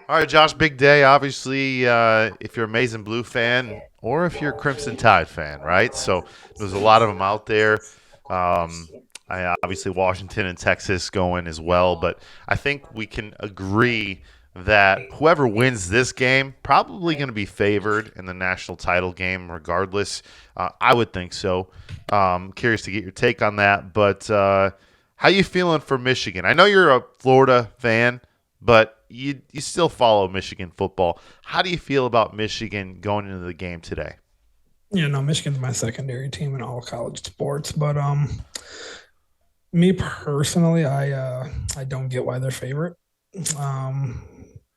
All right, Josh, big day. Obviously, if you're a Maize and Blue fan or if you're a Crimson Tide fan, right? So there's a lot of them out there. Um, obviously, Washington and Texas going as well. But I think we can agree that whoever wins this game probably going to be favored in the national title game, regardless. I would think so. Curious to get your take on that. But how you feeling for Michigan? I know you're a Florida fan, but you still follow Michigan football. How do you feel about Michigan going into the game today? Yeah, no, Michigan's my secondary team in all college sports. But me personally, I don't get why they're favorite. Um,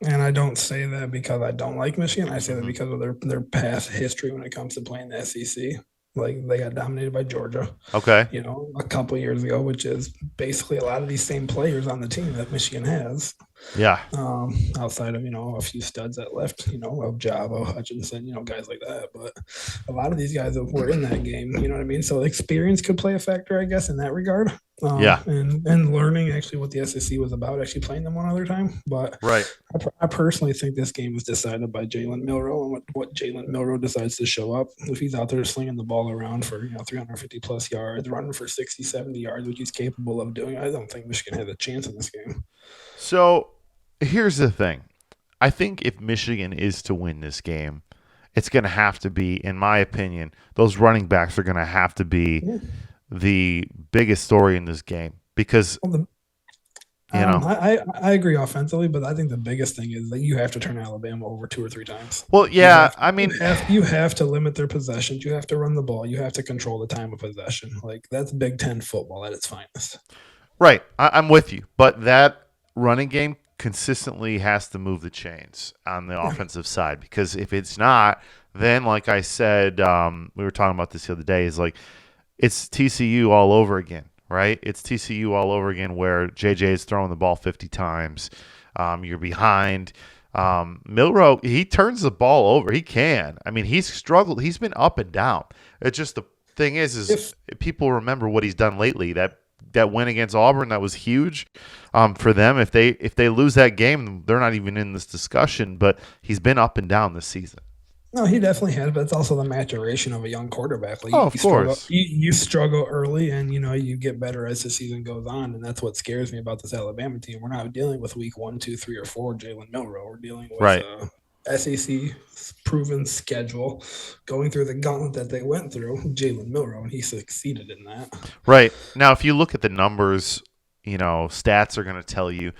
and I don't say that because I don't like Michigan. I say that Hmm. because of their past history when it comes to playing the SEC. Like they got dominated by Georgia, Okay. a couple years ago, which is basically a lot of these same players on the team that Michigan has. Yeah. Outside of a few studs that left, of Java, Hutchinson, guys like that. But a lot of these guys that were in that game, you know what I mean. So experience could play a factor, I guess, in that regard. Yeah. And learning actually what the SEC was about, actually playing them one other time. But Right. I personally think this game was decided by Jalen Milrow and what Jalen Milrow decides to show up. If he's out there slinging the ball around for 350 plus yards, running for 60, 70 yards, which he's capable of doing, I don't think Michigan has a chance in this game. So here's the thing. I think if Michigan is to win this game, it's going to have to be, in my opinion, those running backs are going to have to be Yeah. the biggest story in this game because Well, you know. I agree offensively, but I think the biggest thing is that you have to turn Alabama over two or three times. Well, You yeah. have to, I mean, you have to limit their possessions. You have to run the ball. You have to control the time of possession. Like that's Big Ten football at its finest. right. I'm with you, but that running game consistently has to move the chains on the Yeah, offensive side because if it's not, then like I said, we were talking about this the other day. Is like it's TCU all over again, right? It's TCU all over again where JJ is throwing the ball 50 times. You're behind. Milrow, he turns the ball over. He can. I mean, he's struggled. He's been up and down. It's just the thing is if people remember what he's done lately. That win against Auburn, that was huge for them. If they lose that game, they're not even in this discussion. But he's been up and down this season. no, he definitely has, but it's also the maturation of a young quarterback. Like Oh, of you struggle, course. you struggle early, and you get better as the season goes on, and that's what scares me about this Alabama team. We're not dealing with week one, two, three, or four, Jalen Milrow. We're dealing with Right. SEC proven schedule, going through the gauntlet that they went through. Jalen Milrow, and he succeeded in that. Right. Now, if you look at the numbers, stats are going to tell you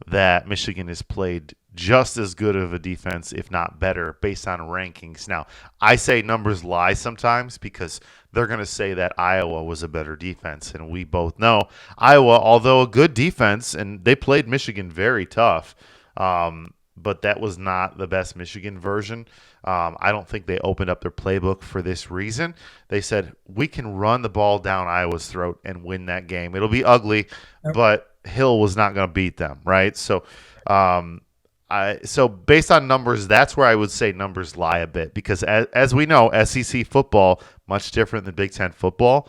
that Michigan has played just as good of a defense, if not better, based on rankings. Now, I say numbers lie sometimes because they're going to say that Iowa was a better defense. And we both know Iowa, although a good defense, and they played Michigan very tough, but that was not the best Michigan version. I don't think they opened up their playbook for this reason. They said, we can run the ball down Iowa's throat and win that game. It'll be ugly, but Hill was not going to beat them, right? Um, so based on numbers, that's where I would say numbers lie a bit because as we know, SEC football much different than Big Ten football.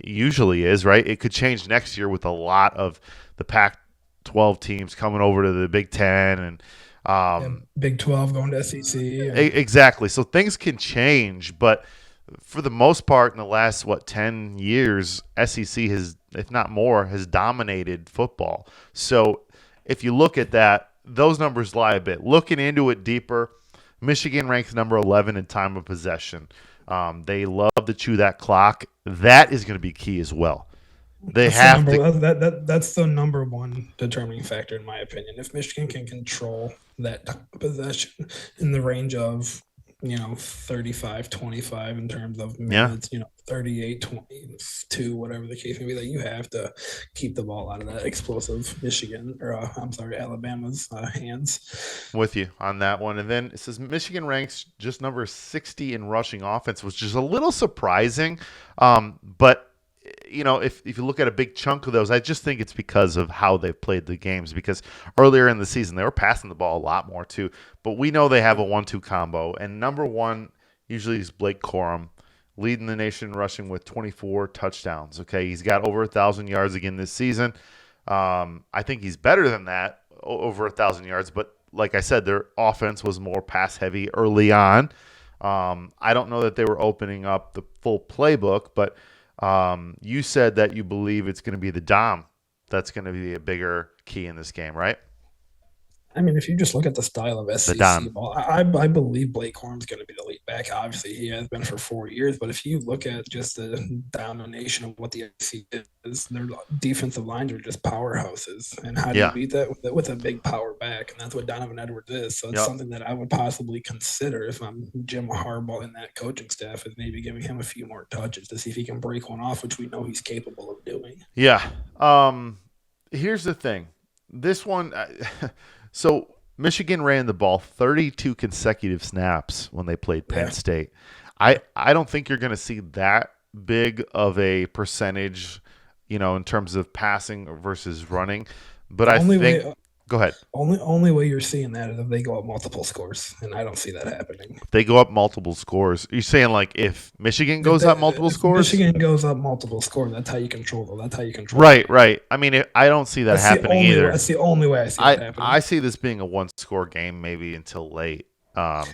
Usually is right. It could change next year with a lot of the Pac-12 teams coming over to the Big Ten and Yeah, Big 12 going to SEC, and exactly. So things can change, but for the most part, in the last 10 years, SEC has, if not more, has dominated football. So if you look at that, those numbers lie a bit. Looking into it deeper, Michigan ranks number 11 in time of possession. They love to chew that clock. That is going to be key as well. They that's the have to. number that's the number one determining factor in my opinion. If Michigan can control that possession in the range of 35-25 in terms of Yeah. minutes, 38-22, whatever the case may be, that you have to keep the ball out of that explosive Michigan or I'm sorry, Alabama's hands. With you on that one. And then it says Michigan ranks just number 60 in rushing offense, which is a little surprising. But if you look at a big chunk of those, I just think it's because of how they've played the games. Because earlier in the season, they were passing the ball a lot more too. But we know they have a 1-2 combo, and number one usually is Blake Corum, leading the nation rushing with 24 touchdowns. Okay, he's got over 1,000 yards again this season. I think he's better than that, over 1,000 yards. But like I said, their offense was more pass heavy early on. I don't know that they were opening up the full playbook, but you said that you believe it's going to be the Dom that's going to be a bigger key in this game, right? I mean, if you just look at the style of The SEC Dom. ball, I believe Blake Corum's going to be the lead back. Obviously, he has been for 4 years. But if you look at just the domination of what the SEC is, their defensive lines are just powerhouses. And how do you Yeah. beat that with a big power back? And that's what Donovan Edwards is. So it's Yep. something that I would possibly consider if I'm Jim Harbaugh and that coaching staff, is maybe giving him a few more touches to see if he can break one off, which we know he's capable of doing. Yeah. Here's the thing. This one, so Michigan ran the ball 32 consecutive snaps when they played Penn Yeah. State. Yeah. I don't think you're going to see that big of a percentage, in terms of passing versus running. But The I only think, way go ahead. only way you're seeing that is if they go up multiple scores, and I don't see that happening. If they go up multiple scores, you're saying like if Michigan If goes they, up multiple if scores? Michigan goes up multiple scores, that's how you control them. That's how you control the Right, game. right. I mean, I don't see that happening either. That's the only way I see that I happening. see this being a one score game maybe until late.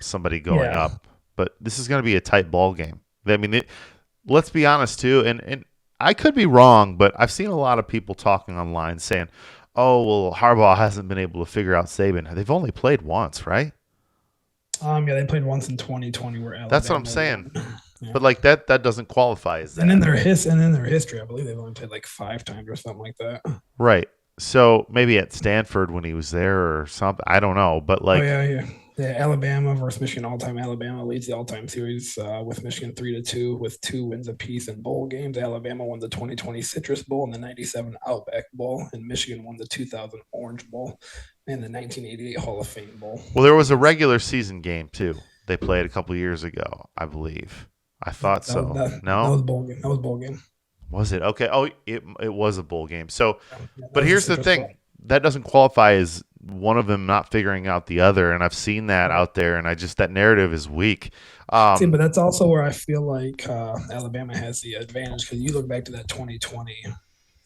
Somebody going Yeah. up, but this is going to be a tight ball game. I mean, let's be honest too, and I could be wrong, but I've seen a lot of people talking online saying, "Oh, well, Harbaugh hasn't been able to figure out Saban." They've only played once, right? Yeah, they played once in 2020 where That's what I'm Alabama saying. won. Yeah. But like that doesn't qualify as And in that, their history, I believe they've only played like 5 times or something like that. right? So maybe at Stanford when he was there or something, I don't know, but Oh like, yeah, yeah. Yeah, Alabama versus Michigan all time. Alabama leads the all time series with Michigan 3-2 with 2 wins apiece in bowl games. Alabama won the 2020 Citrus Bowl and the 97 Outback Bowl, and Michigan won the 2000 Orange Bowl and the 1988 Hall of Fame Bowl. well, there was a regular season game too. They played a couple years ago, I believe. I thought so. That No, was bowl game. That was bowl game. was it? Okay. Oh, it was a bowl game. So, Yeah, that but was the here's the Citrus Bowl. thing. That doesn't qualify as one of them not figuring out the other, and I've seen that Right. out there, and that narrative is weak. See, Um, but that's also where I feel like Alabama has the advantage because you look back to that 2020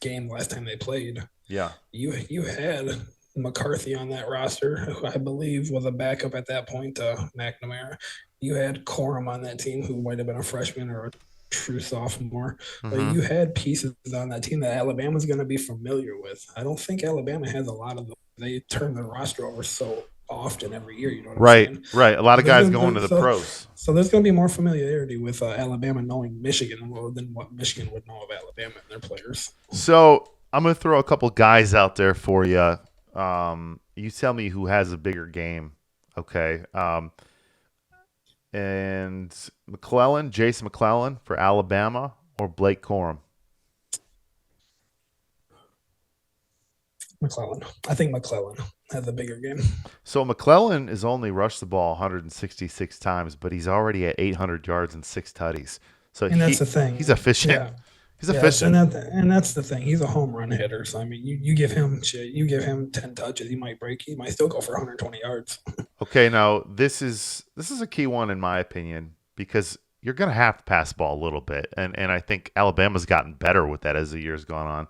game last time they played. yeah. You had McCarthy on that roster, who I believe was a backup at that point to McNamara. You had Corum on that team, who might have been a freshman or a true sophomore. But Hmm. you had pieces on that team that Alabama's going to be familiar with. I don't think Alabama has a lot of them. They turn their roster over so often every year. You know what I'm Right, saying? right. A lot So of there's guys gonna going to be, the so pros. so there's going to be more familiarity with Alabama knowing Michigan more than what Michigan would know of Alabama and their players. So I'm going to throw a couple guys out there for you. You tell me who has a bigger game, okay? And Jason McClellan for Alabama, or Blake Corum. McClellan. I think McClellan has a bigger game. So McClellan has only rushed the ball 166 times, but he's already at 800 yards and 6 tutties. So And that's the he's thing. efficient. Yeah. He's Yes, efficient. and that's the thing. He's a home run hitter. So I mean, you give him shit, you give him 10 touches, he might break. He might still go for 120 yards. Okay, now this is a key one in my opinion because you're going to have to pass the ball a little bit, and I think Alabama's gotten better with that as the years gone on.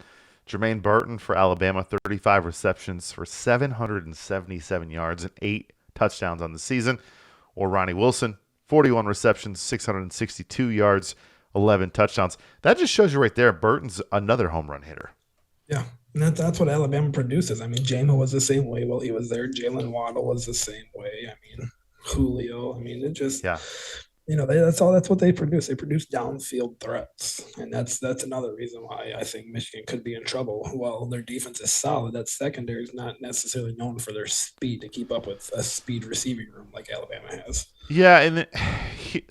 Jermaine Burton for Alabama, 35 receptions for 777 yards and 8 touchdowns on the season, or Ronnie Wilson, 41 receptions, 662 yards, 11 touchdowns. That just shows you right there. Burton's another home run hitter. Yeah. And that's what Alabama produces. I mean, Jamo was the same way while he was there. Jalen Waddle was the same way. I mean, Julio. I mean, it just Yeah. that's what they produce. They produce downfield threats, and that's another reason why I think Michigan could be in trouble. Well, their defense is solid. That secondary is not necessarily known for their speed to keep up with a speed receiving room like Alabama has. Yeah, and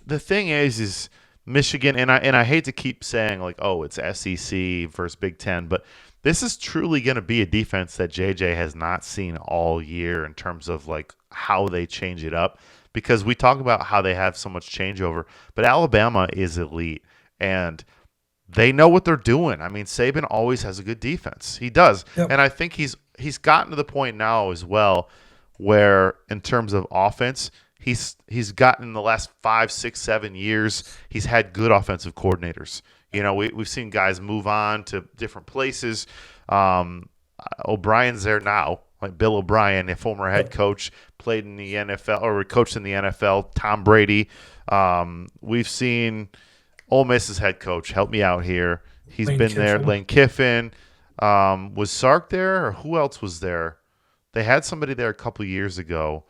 the thing is Michigan, and I hate to keep saying like, oh, it's SEC versus Big Ten, but this is truly going to be a defense that JJ has not seen all year in terms of like how they change it up. Because we talk about how they have so much changeover, but Alabama is elite and they know what they're doing. I mean, Saban always has a good defense. He does, Yep. and I think he's gotten to the point now as well where in terms of offense, he's gotten in the last 5, 6, 7 years. He's had good offensive coordinators. We've seen guys move on to different places. O'Brien's there now. like Bill O'Brien, a former head coach, played in the NFL or coached in the NFL. Tom Brady. We've seen Ole Miss's head coach. Help me out here. He's Lane been there. Kiffin. Lane Kiffin. Was Sark there, or who else was there? They had somebody there a couple years ago.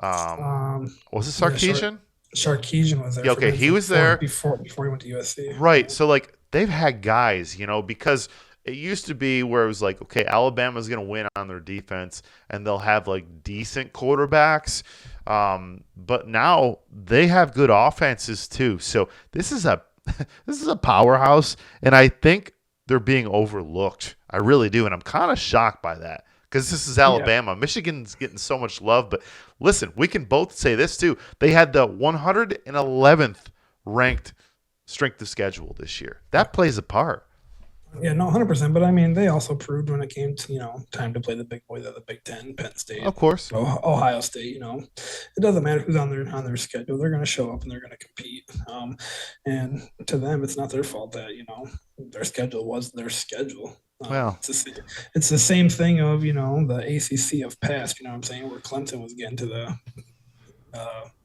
Um, was it Yeah, Sarkeesian? Sarkeesian was there Yeah, for okay, him he for was there. before he went to USC. Right. So like they've had guys, because it used to be where it was like, okay, Alabama's going to win on their defense and they'll have like decent quarterbacks. But now they have good offenses too. So this is a this is a powerhouse, and I think they're being overlooked. I really do, and I'm kind of shocked by that because this is Yeah, Alabama. Michigan's getting so much love, but listen, we can both say this too. They had the 111th ranked strength of schedule this year. That plays a part. yeah, no, 100%. But I mean, they also proved when it came to time to play the big boys of the Big Ten, Penn State, Of course. Ohio State. It doesn't matter who's on their schedule; they're going to show up and they're going to compete. And to them, it's not their fault that their schedule was their schedule. Well, It's the same thing of the ACC of past. You know what I'm saying? Where Clemson was getting to the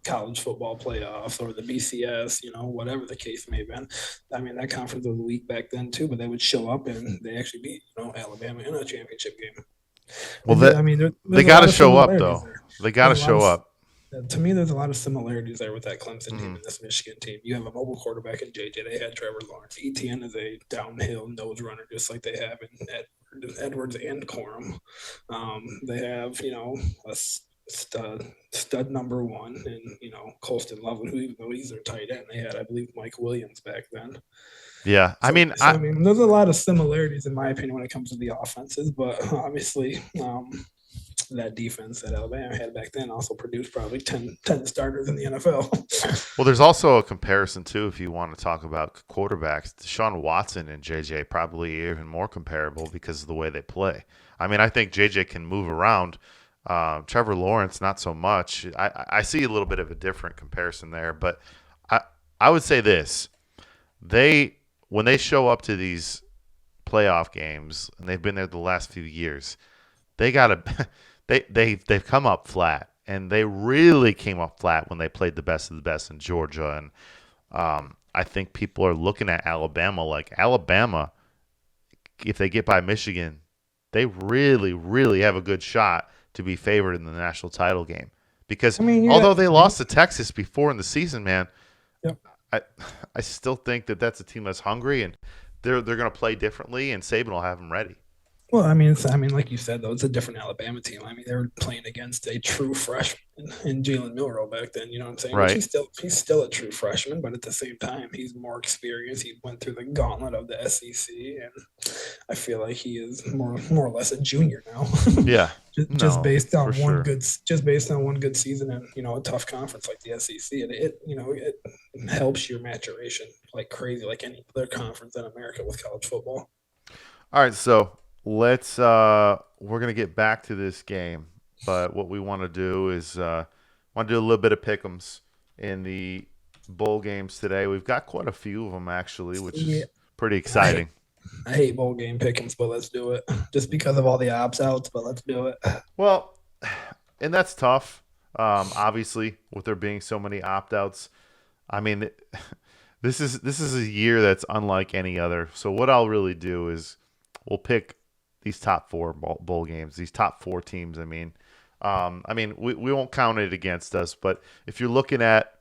college football playoffs or the BCS, whatever the case may have been. I mean, that conference was weak back then too, but they would show up and they actually beat, Alabama in a championship game. well, I mean, they there's a got lot to of show up similarities though. there. They got to There's a lot show up. to me, there's a lot of similarities there with that Clemson team Mhm. and this Michigan team. You have a mobile quarterback in JJ. They had Trevor Lawrence. ETN is a downhill nose runner, just like they have in Edwards and Corum. They have, a stud number one, and Colston Loveland, who even though he's their tight end, they had, I believe, Mike Williams back then. Yeah, I So, mean, so I mean, there's a lot of similarities in my opinion when it comes to the offenses, but obviously, that defense that Alabama had back then also produced probably 10 starters in the NFL. well, there's also a comparison too. If you want to talk about quarterbacks, Deshaun Watson and JJ probably even more comparable because of the way they play. I mean, I think JJ can move around. Trevor Lawrence, not so much. I see a little bit of a different comparison there, but I I would say this: they when they show up to these playoff games, and they've been there the last few years, they gotta they've come up flat, and they really came up flat when they played the best of the best in Georgia. And I think people are looking at Alabama like Alabama. If they get by Michigan, they really, really have a good shot to be favored in the national title game. Because I mean, you although got, they lost to Texas before in the season, man, yep. I I still think that that's a team that's hungry, and they're going to play differently, and Saban will have them ready. Well, I mean, like you said, though, it's a different Alabama team. I mean, they were playing against a true freshman in Jalen Milroe back then. You know what I'm saying? Which Right. he's still a true freshman, but at the same time, he's more experienced. He went through the gauntlet of the SEC, and I feel like he is more or less a junior now. Yeah. just No, based on for sure. one good season and a tough conference like the SEC, it helps your maturation like crazy, like any other conference in America with college football. All right, so let's we're gonna get back to this game, but what we want to do is want to do a little bit of pick'ems in the bowl games today. We've got quite a few of them actually, which Yeah, is pretty I hate exciting. I hate bowl game pickings, but let's do it just because of all the opt outs. But let's do it. Well, and that's tough. Obviously, with there being so many opt outs. I mean, this is a year that's unlike any other. So what I'll really do is we'll pick these top four bowl games, these top four teams. We won't count it against us, but if you're looking at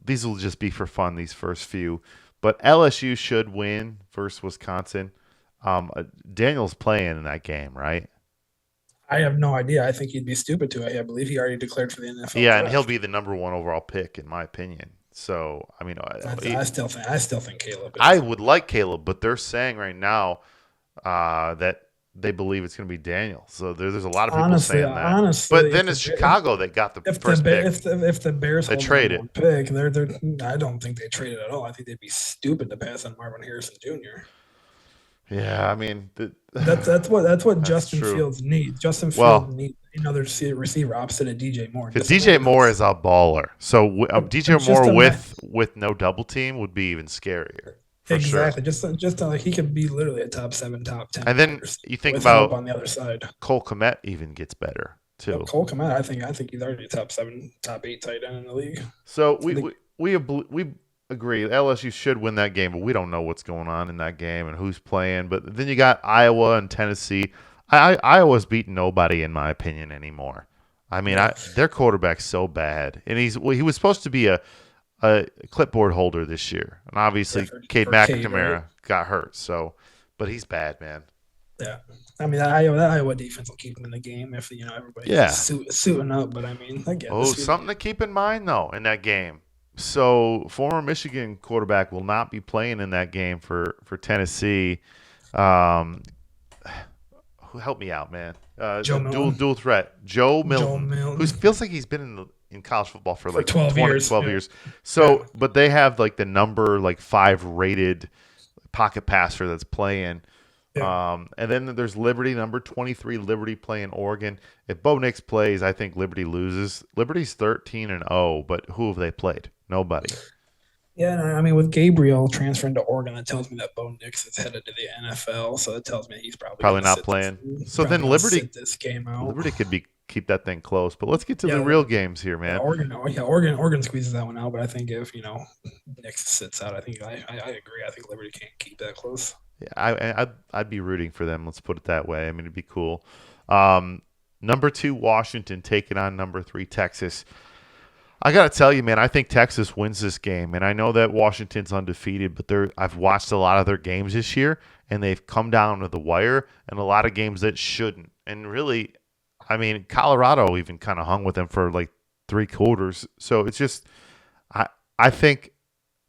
these, will just be for fun. These first few, but LSU should win versus Wisconsin. Daniel's playing in that game, right? I have no idea. I think he'd be stupid to. I believe he already declared for the NFL Yeah, and he'll draft. be the number one overall pick in my opinion. So I mean, I still think Caleb I is. would like Caleb, but they're saying right now that they believe it's going to be Daniel. So there's a lot of people Honestly, saying that. honestly, But then it's Chicago that got the if the first pick. if the Bears They hold the number traded. one pick, they're I don't think they traded at all. I think they'd be stupid to pass on Marvin Harrison Jr. Yeah, I mean, That's what that's Justin true. Fields needs. Justin Fields Well, needs another receiver opposite of DJ Moore. because Doesn't DJ matter Moore who's is a baller. So but DJ just Moore a with no double team would be even scarier for sure. Exactly. Just like he could be literally a top seven, top 10 And wide then receiver you think with help about on the other side. Cole Komet even gets better Yep, too. Cole Komet. I think he's already a top seven, top eight tight end in the league. So I think we agree LSU should win that game, but we don't know what's going on in that game and who's playing. But then you got Iowa and Tennessee. Iowa's beating nobody in my opinion anymore. I mean, yeah, their quarterback's so bad, and he was supposed to be a clipboard holder this year, and yeah obviously Cade for Cade, right? McNamara got hurt. So, but he's bad, man. Yeah. I mean, that Iowa defense will keep him in the game if everybody's Yeah. suiting up. But I mean, again, Oh, this would something to keep in mind though in that game. So, former Michigan quarterback will not be playing in that game for Tennessee. Um, Help me out, man. Joe A dual Milton, dual threat, Joe Joe Milton, who Milton feels like he's been in college football for for like 12 20, years. 12 Yeah, years. yeah, So, but they have like the number like 5 rated pocket passer that's playing. yeah. And then there's Liberty, number 23, Liberty playing Oregon. If Bo Nix plays, I think Liberty loses. Liberty's 13-0, but who have they played? Nobody. Yeah, and I mean, with Gabriel transferring to Oregon, that tells me that Bo Nix is headed to the NFL. So it tells me he's probably going Probably to not sit this, playing. So then probably going to Liberty sit this game out. Liberty could be keep that thing close. But let's get to the Yeah, real games here, yeah, man. Oregon squeezes that one out. But I think if Nix sits out, I agree. I think Liberty can't keep that close. Yeah, I'd be rooting for them. Let's put it that way. I mean, it'd be cool. Um, Number 2 Washington taking on number 3 Texas. I got to tell you, man, I think Texas wins this game, and I know that Washington's undefeated, but I've watched a lot of their games this year, and they've come down to the wire, and a lot of games that shouldn't. And really, I mean, Colorado even kind of hung with them for like 3 quarters. So it's just, I I think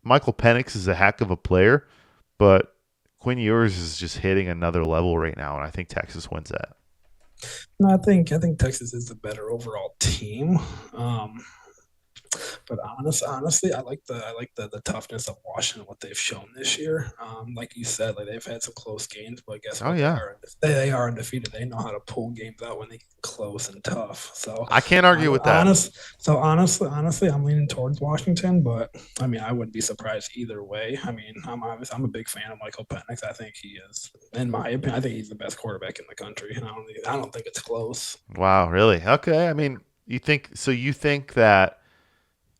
Michael Penix is a heck of a player, but Quinn Ewers is just hitting another level right now, and I think Texas wins that. No, I think Texas is the better overall team. Um, But honestly, I like the toughness of Washington, what they've shown this year. Like you said, like they've had some close games, but guess Oh what? yeah, They are undefeated. They know how to pull games out when they get close and tough. I can't argue with that. Honestly, I'm leaning towards Washington, but I mean, I wouldn't be surprised either way. I mean, I'm a big fan of Michael Penix. I think he is, in my opinion, I think he's the best quarterback in the country, and I don't think it's close. Wow, really? Okay. I mean, you think so? You think that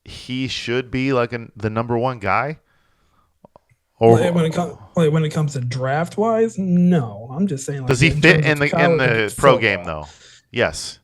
he should be like the number one guy, or When it comes to draft wise, no. I'm just saying does like he in fit terms of in college the pro game football. though? Yes.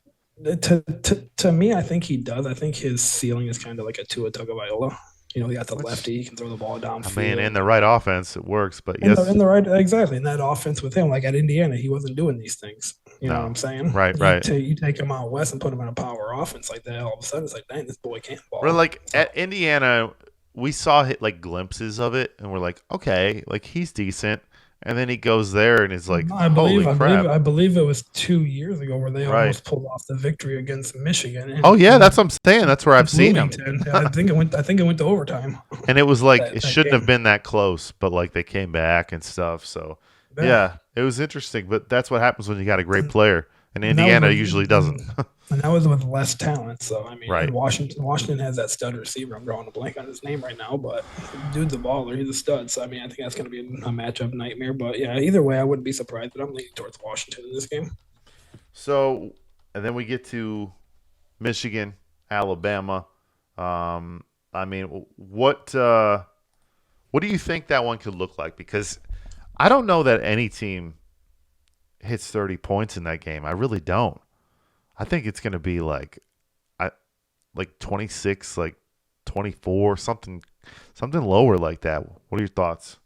To me, I think he does. I think his ceiling is kind of like a Tua Tagovailoa. He got the Which lefty. He can throw the ball I mean, in downfield. the right offense, it works. But In the yes, in the right exactly in that offense with him, like at Indiana, he wasn't doing these things. You know what no, I'm saying? right, You right. take you take him out west and put him in a power offense like that. All of a sudden, it's like, dang, this boy can't We're ball. like So at Indiana, we saw like glimpses of it, and we're like, okay, like he's decent. And then he goes there and is like, I holy believe, I believe, crap! I believe it was 2 years ago where they Right. almost pulled off the victory against Michigan Oh yeah, in that's what I'm saying. That's where I've seen him. Bloomington. Yeah, I think it went to overtime. And it was like it that shouldn't have game. been that close, but like they came back and stuff. So Yeah, yeah, it was interesting. But that's what happens when you got a great player, and and that was Indiana with usually doesn't. and that was with less talent. So I mean, Right. and Washington has that stud receiver. I'm drawing a blank on his name right now, but dude's a baller. He's a stud. So I mean, I think that's going to be a matchup nightmare. But yeah, either way, I wouldn't be surprised. But I'm leaning towards Washington in this game. So and then we get to Michigan, Alabama. I mean, what do you think that one could look like? Because I don't know that any team hits 30 points in that game. I really don't. I think it's going to be I like 26, like 24, something lower like that. What are your thoughts?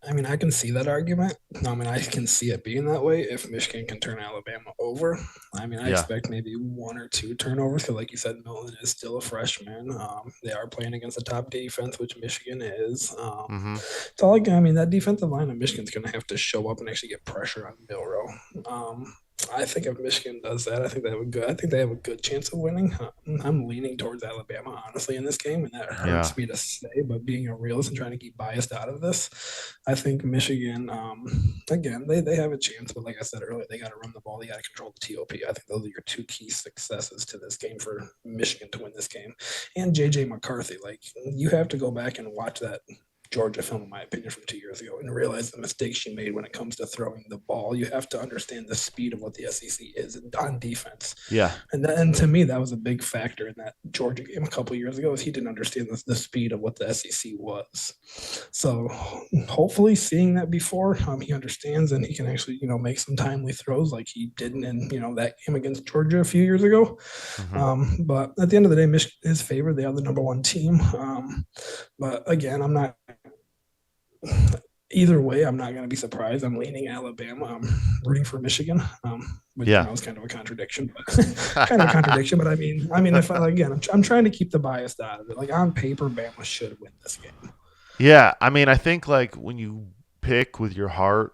I mean, I can see that argument. I mean, I can see it being that way if Michigan can turn Alabama over. I mean, I Yeah. expect maybe one or two turnovers because, like you said, Milton is still a freshman. They are playing against a top defense, which Michigan is. Mm-hmm. So, like, I mean, that defensive line of Michigan's going to have to show up and actually get pressure on Milrow. I think if Michigan does that, I think they have a good. I think they have a good chance of winning. I'm leaning towards Alabama, honestly, in this game, and that Yeah. hurts me to say. But being a realist and trying to keep biased out of this, I think Michigan, again, they have a chance. But like I said earlier, they got to run the ball. They got to control the TOP. I think those are your two key successes to this game for Michigan to win this game. And JJ McCarthy, like you have to go back and watch that Georgia film, in my opinion, from 2 years ago, and realize the mistakes she made when it comes to throwing the ball. You have to understand the speed of what the SEC is on defense, Yeah. and to me, that was a big factor in that Georgia game a couple years ago. Is he didn't understand the speed of what the SEC was. So hopefully, seeing that before, he understands and he can actually make some timely throws like he didn't in that game against Georgia a few years ago. Hmm. But at the end of the day, Michigan is favored. They are the number one team. But again, I'm not either way. I'm not going to be surprised. I'm leaning Alabama. I'm rooting for Michigan, which Yeah. is kind of a contradiction, but kind of a contradiction. But I mean, if again, I'm trying to keep the bias out of it. Like on paper, Bama should win this game. Yeah, I mean, I think like when you pick with your heart,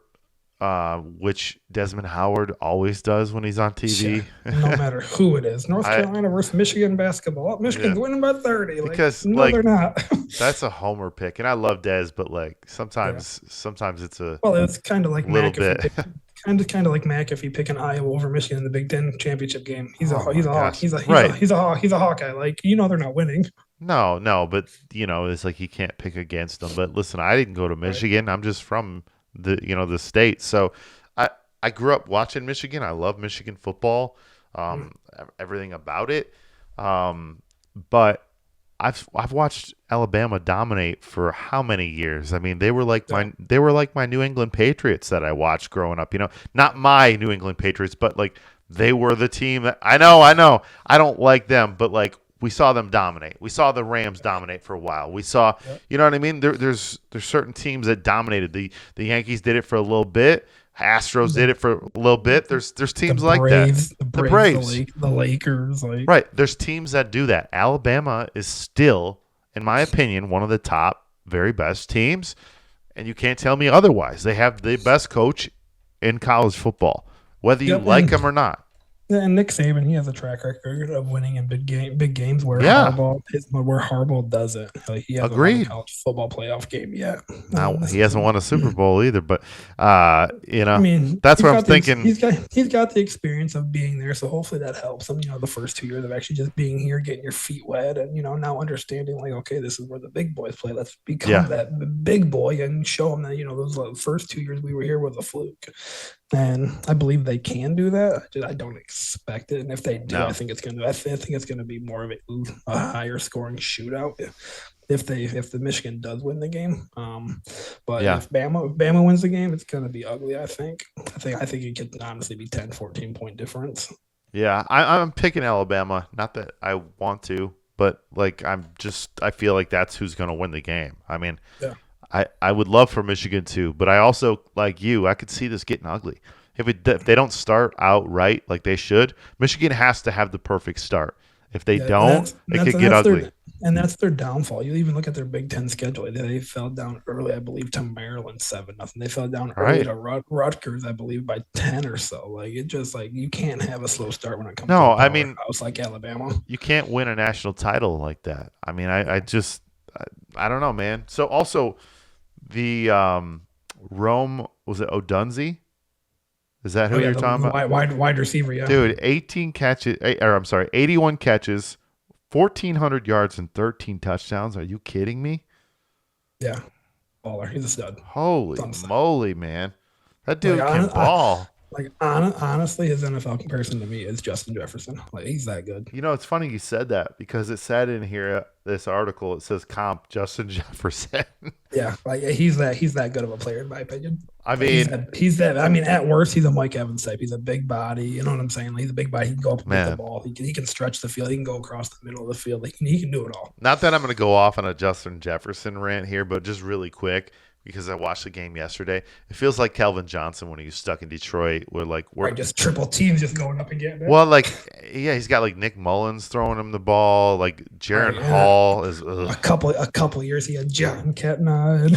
which Desmond Howard always does when he's on Yeah, TV. no matter who it is, North I Carolina versus Michigan basketball. Yeah, Michigan's winning by 30. Like, because no, like they're not. that's a homer pick, and I love Des, but like Yeah. sometimes it's a Well, it's kind of like little Mac if you bit. pick kind of like Mac if you pick an Iowa over Michigan in the Big Ten championship game. He's a Oh he's my a hawk. gosh! He's a he's a Right? he's a he's a Hawkeye. Like they're not winning. No, no, but it's like you can't pick against them. But listen, I didn't go to Right. Michigan. I'm just from the state. So I I grew up watching Michigan. I love Michigan football. Mm. Everything about it. Um, but I've watched Alabama dominate for how many years? I mean, Yeah. they were like my New England Patriots that I watched growing up. Not my New England Patriots, but like they were the team that I know, I don't like them, but like we saw them dominate. We saw the Rams dominate for a while. We saw, Yep. you know what I mean? There's certain teams that dominated. The Yankees did it for a little bit. Astros did The it for a little bit. There's the teams like that. Braves, the The Braves, Braves. the Lakers, like Right. There's teams that do that. Alabama is still, in my opinion, one of the top, very best teams, and you can't tell me otherwise. They have the best coach in college football, whether you yep. like him or not. And Nick Saban, he has a track record of winning in big games Yeah, where Harbaugh doesn't. Like he hasn't won a agreed. college football playoff game yet. Now he hasn't won a Super Bowl either, but I mean, that's what I'm thinking. he's got the experience of being there, so hopefully that helps him. The first 2 years of actually just being here, getting your feet wet, and now understanding like, okay, this is where the big boys play. Let's become Yeah, that big boy and show them that those first 2 years we were here was a fluke. And I believe they can do that. I don't expect it, and if they do, no, I think it's gonna be more of a higher scoring shootout if the Michigan does win the game. But yeah, if Bama wins the game, it's gonna be ugly. I think it could honestly be 10, 14 point difference. yeah. I'm picking Alabama. Not that I want to, but like I feel like that's who's going to win the game. I mean, Yeah. I would love for Michigan too, but I also like you. I could see this getting ugly if they don't start out right like they should. Michigan has to have the perfect start. If they Yeah, don't, it could get ugly. that's their downfall. You even look at their Big Ten schedule. They fell down early, I believe, to Maryland 7-0. They fell down All early right. to Rutgers, I believe, by 10 or so. Like it just like you can't have a slow start when it comes to No, a I mean powerhouse like Alabama. you can't win a national title like that. I mean, I just I don't know, man. So also the Rome was it Odunze? Is that Oh who yeah, you're the talking about? wide receiver. Yeah, Dude, 18 catches, or I'm sorry, 81 catches, 1,400 yards, and 13 touchdowns. Are you kidding me? yeah, baller. He's a stud. Holy Some stud. moly, man. That Like dude can ball. honestly, his NFL comparison to me is Justin Jefferson. Like he's that good. It's funny you said that because it said in here, this article, it says comp Justin Jefferson. Yeah, like he's that good of a player in my opinion. I Like, he's mean, that he's that. I mean, at worst, he's a Mike Evans type. He's a big body. You know what I'm saying? Like, he's a big body. He can go up and get the man, ball. He can stretch the field. He can go across the middle of the field. He can do it all. not that I'm going to go off on a Justin Jefferson rant here, but just really quick because I watched the game yesterday. It feels like Calvin Johnson when he was stuck in Detroit. Where like we're Right, just triple teams just going up and getting it. well, like yeah, he's got like Nick Mullins throwing him the ball. Like Right, Jaron and Hall is. a couple years he had John Ketna and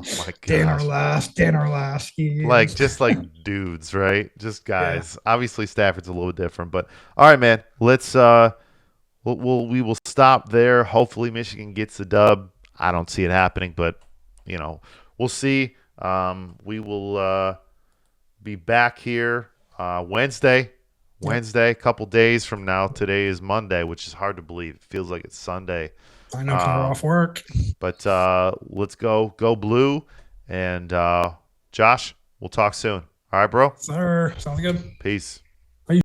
Oh my gosh. Dan Orlovsky. Like just like dudes, right? Just Yeah, guys. Obviously Stafford's a little different, but all right, man. Let's we will stop there. Hopefully Michigan gets the dub. I don't see it happening, but we'll see. We will be back here Wednesday. yep. Wednesday, a couple days from now. Today is Monday, which is hard to believe. It feels like it's Sunday. I know because we're Um, off work. but let's go blue. And Josh, we'll talk soon. All right, bro. Sir, sounds good. Peace.